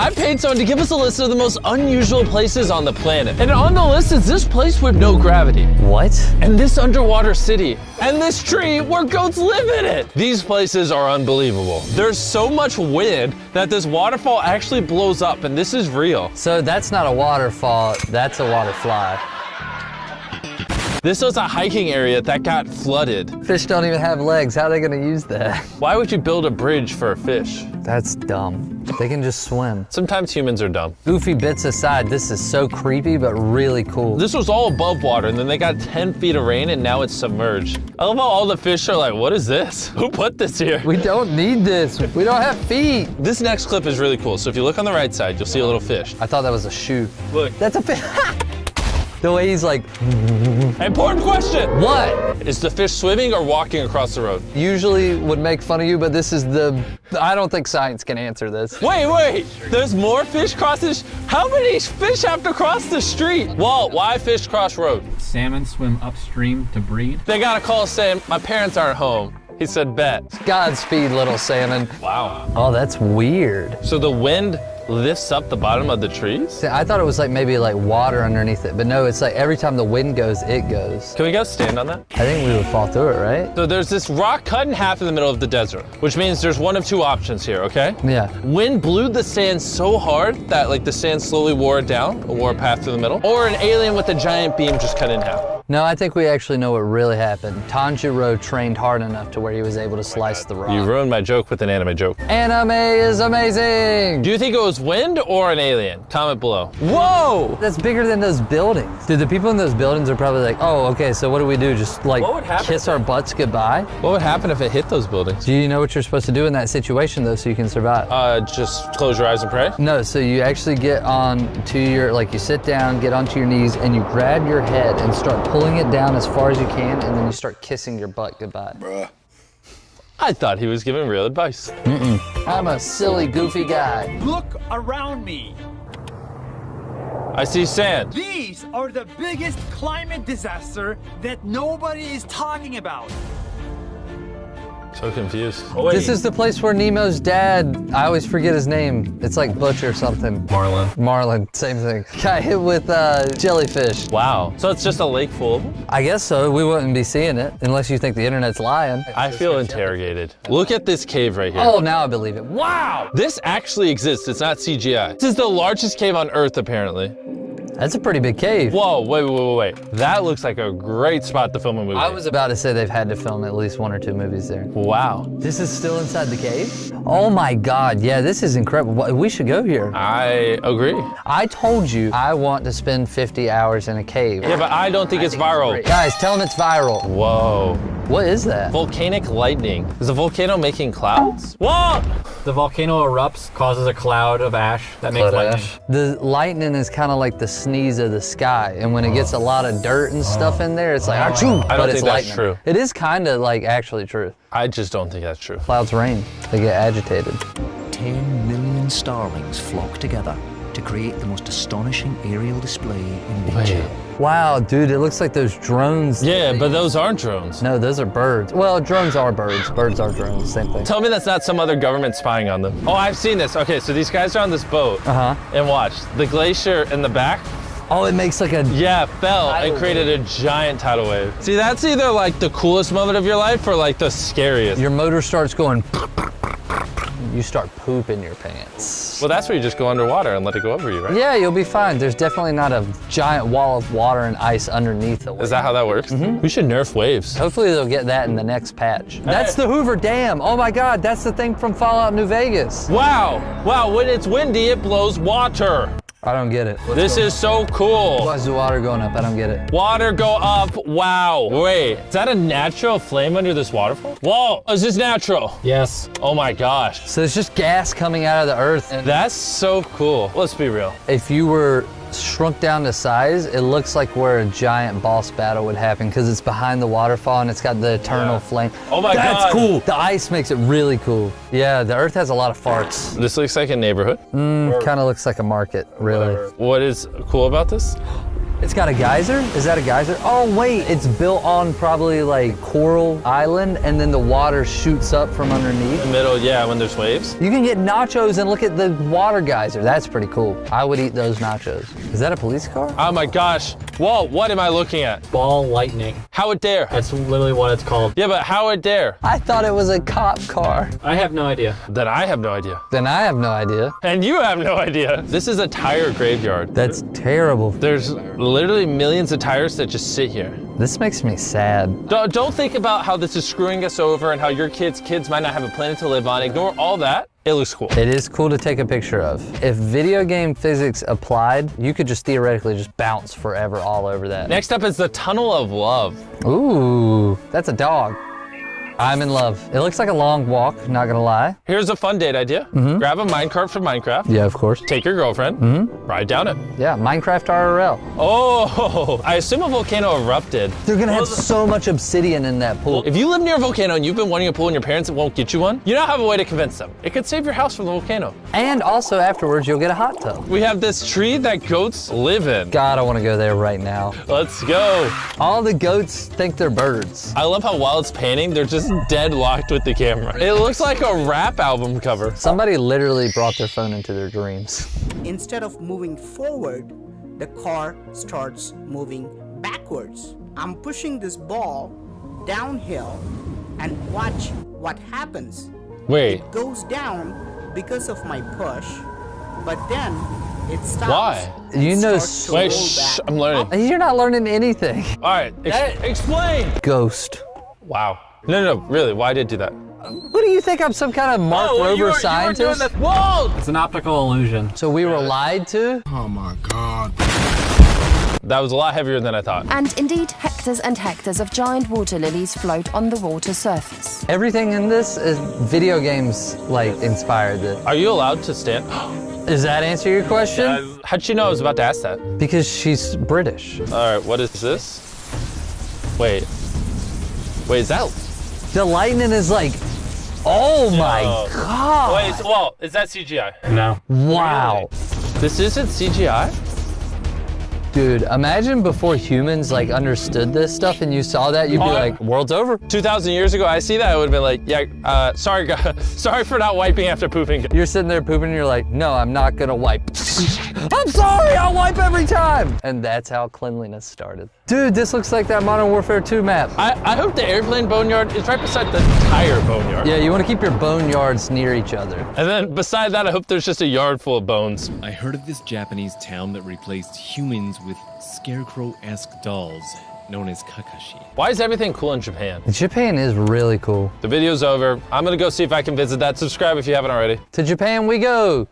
I paid someone to give us a list of the most unusual places on the planet. And on the list is this place with no gravity. What? And this underwater city. And this tree where goats live in it. These places are unbelievable. There's so much wind that this waterfall actually blows up, and this is real. So that's not a waterfall, that's a waterfly. This was a hiking area that got flooded. Fish don't even have legs. How are they gonna use that? Why would you build a bridge for a fish? That's dumb. They can just swim. Sometimes humans are dumb. Goofy bits aside, this is so creepy, but really cool. This was all above water, and then they got 10 feet of rain, and now it's submerged. I love how all the fish are like, what is this? Who put this here? We don't need this. We don't have feet. This next clip is really cool. So if you look on the right side, you'll see a little fish. I thought that was a shoe. Look. That's a fish. The way he's like. Important question. What? Is the fish swimming or walking across the road? Usually would make fun of you, but this is I don't think science can answer this. Wait. There's more fish crossing. How many fish have to cross the street? Walt, why fish cross road? Salmon swim upstream to breed. They got a call saying, my parents aren't home. He said, bet. Godspeed, little salmon. Wow. Oh, that's weird. So the wind lifts up the bottom of the trees? See, I thought it was like maybe like water underneath it, but no, it's like every time the wind goes, it goes. Can we go stand on that? I think we would fall through it, right? So there's this rock cut in half in the middle of the desert, which means there's one of two options here, okay? Yeah. Wind blew the sand so hard that like the sand slowly wore it down, or wore a path through the middle, or an alien with a giant beam just cut it in half. No, I think we actually know what really happened. Tanjiro trained hard enough to where he was able to slice the rock. You ruined my joke with an anime joke. Anime is amazing! Do you think it was wind or an alien? Comment below. Whoa! That's bigger than those buildings. Dude, the people in those buildings are probably like, oh, okay, so what do we do? Just like kiss our butts goodbye? What would happen if it hit those buildings? Do you know what you're supposed to do in that situation though so you can survive? Just close your eyes and pray? No, so you actually get on to your, like you sit down, get onto your knees, and you grab your head and start pulling it down as far as you can, and then you start kissing your butt goodbye. Bruh. I thought he was giving real advice. I'm a silly, goofy guy. Look around me. I see sand. These are the biggest climate disaster that nobody is talking about. So confused. This is the place where Nemo's dad, I always forget his name. It's like Butch or something. Marlin, same thing. Got hit with jellyfish. Wow. So it's just a lake full of them? I guess so. We wouldn't be seeing it unless you think the internet's lying. I feel interrogated. Look at this cave right here. Oh, now I believe it. Wow! This actually exists. It's not CGI. This is the largest cave on Earth, apparently. That's a pretty big cave. Whoa, wait. That looks like a great spot to film a movie. I was about to say they've had to film at least 1 or 2 movies there. Wow. This is still inside the cave? Oh my God, yeah, this is incredible. We should go here. I agree. I told you I want to spend 50 hours in a cave. Yeah, but I don't think it's viral. Guys, tell them it's viral. Whoa. What is that? Volcanic lightning. Is a volcano making clouds? Whoa! The volcano erupts, causes a cloud of ash that makes lightning. The lightning is kind of like the sneeze of the sky, and when it gets a lot of dirt and stuff in there, it's like, achoo, I don't but it's think that's lightning. true. It is kind of like actually true. I just don't think that's true. Clouds rain, they get agitated. 10 million starlings flock together to create the most astonishing aerial display in nature. Wow, dude, it looks like those drones. Yeah, but those aren't drones. No, those are birds. Well, drones are birds. Birds are drones, same thing. Tell me that's not some other government spying on them. Oh, I've seen this. Okay, so these guys are on this boat. And watch, the glacier in the back. Oh, it makes like a... Yeah, fell and created a giant tidal wave. See, that's either like the coolest moment of your life or like the scariest. Your motor starts going... You start pooping your pants. Well, that's where you just go underwater and let it go over you, right? Yeah, you'll be fine. There's definitely not a giant wall of water and ice underneath the wave. Is that how that works? We should nerf waves. Hopefully they'll get that in the next patch. That's the Hoover Dam. Oh my God, that's the thing from Fallout New Vegas. Wow, when it's windy, it blows water. I don't get it. This is so cool. Why is the water going up? I don't get it. Water go up, wow. Wait, is that a natural flame under this waterfall? Whoa, is this natural? Yes. Oh my gosh. So it's just gas coming out of the earth. That's so cool. Let's be real. If you were shrunk down to size, it looks like where a giant boss battle would happen because it's behind the waterfall and it's got the eternal flame. Oh my God. That's cool. The ice makes it really cool. Yeah, the earth has a lot of farts. This looks like a neighborhood. Kind of looks like a market, really. What is cool about this? It's got a geyser? Is that a geyser? Oh wait, it's built on probably like Coral Island and then the water shoots up from underneath. Middle, yeah, when there's waves. You can get nachos and look at the water geyser. That's pretty cool. I would eat those nachos. Is that a police car? Oh my gosh. Whoa, what am I looking at? Ball lightning. How it dare? That's literally what it's called. Yeah, but how it dare? I thought it was a cop car. I have no idea. Then I have no idea. Then I have no idea. And you have no idea. This is a tire graveyard. That's terrible. There's literally millions of tires that just sit here. This makes me sad. Don't think about how this is screwing us over and how your kids might not have a planet to live on. Ignore all that. It looks cool. It is cool to take a picture of. If video game physics applied, you could just theoretically just bounce forever all over that. Next up is the Tunnel of Love. Ooh, that's a dog. I'm in love. It looks like a long walk, not gonna lie. Here's a fun date idea. Grab a minecart from Minecraft. Yeah, of course. Take your girlfriend. Ride down it. Yeah, Minecraft RRL. Oh, I assume a volcano erupted. They're gonna have so much obsidian in that pool. If you live near a volcano and you've been wanting a pool and your parents won't get you one, you now have a way to convince them. It could save your house from the volcano. And also afterwards, you'll get a hot tub. We have this tree that goats live in. God, I wanna go there right now. Let's go. All the goats think they're birds. I love how while it's painting, they're just dead locked with the camera. It looks like a rap album cover. Somebody literally brought their phone into their dreams. Instead of moving forward, the car starts moving backwards. I'm pushing this ball downhill and watch what happens. Wait, It goes down because of my push, but then it stops. Why? and You know, starts to wait, roll shh, back I'm learning. up. You're not learning anything. All right, explain. Ghost. Wow. No, really, why did it do that? What do you think? I'm some kind of Mark Rober scientist? Whoa! It's an optical illusion. So we were lied to? That was a lot heavier than I thought. And indeed, hectares and hectares of giant water lilies float on the water surface. Everything in this is video games, like, inspired this. Are you allowed to stand? Does that answer your question? How'd you know I was about to ask that? Because she's British. All right, what is this? Wait, is that? The lightning is like, oh my Oh. God. Wait, well, is that CGI? No. Wow. This isn't CGI? Dude, imagine before humans like understood this stuff and you saw that, you'd be Oh, like, world's over. 2,000 years ago, I see that, I would have been like, yeah, sorry, sorry for not wiping after pooping. You're sitting there pooping and you're like, no, I'm not gonna wipe. I'm sorry, I'll wipe every time. And that's how cleanliness started. Dude, this looks like that Modern Warfare 2 map. I hope the airplane boneyard is right beside the tire boneyard. Yeah, you wanna keep your boneyards near each other. And then beside that, I hope there's just a yard full of bones. I heard of this Japanese town that replaced humans with scarecrow-esque dolls known as Kakashi. Why is everything cool in Japan? Japan is really cool. The video's over. I'm gonna go see if I can visit that. Subscribe if you haven't already. To Japan we go.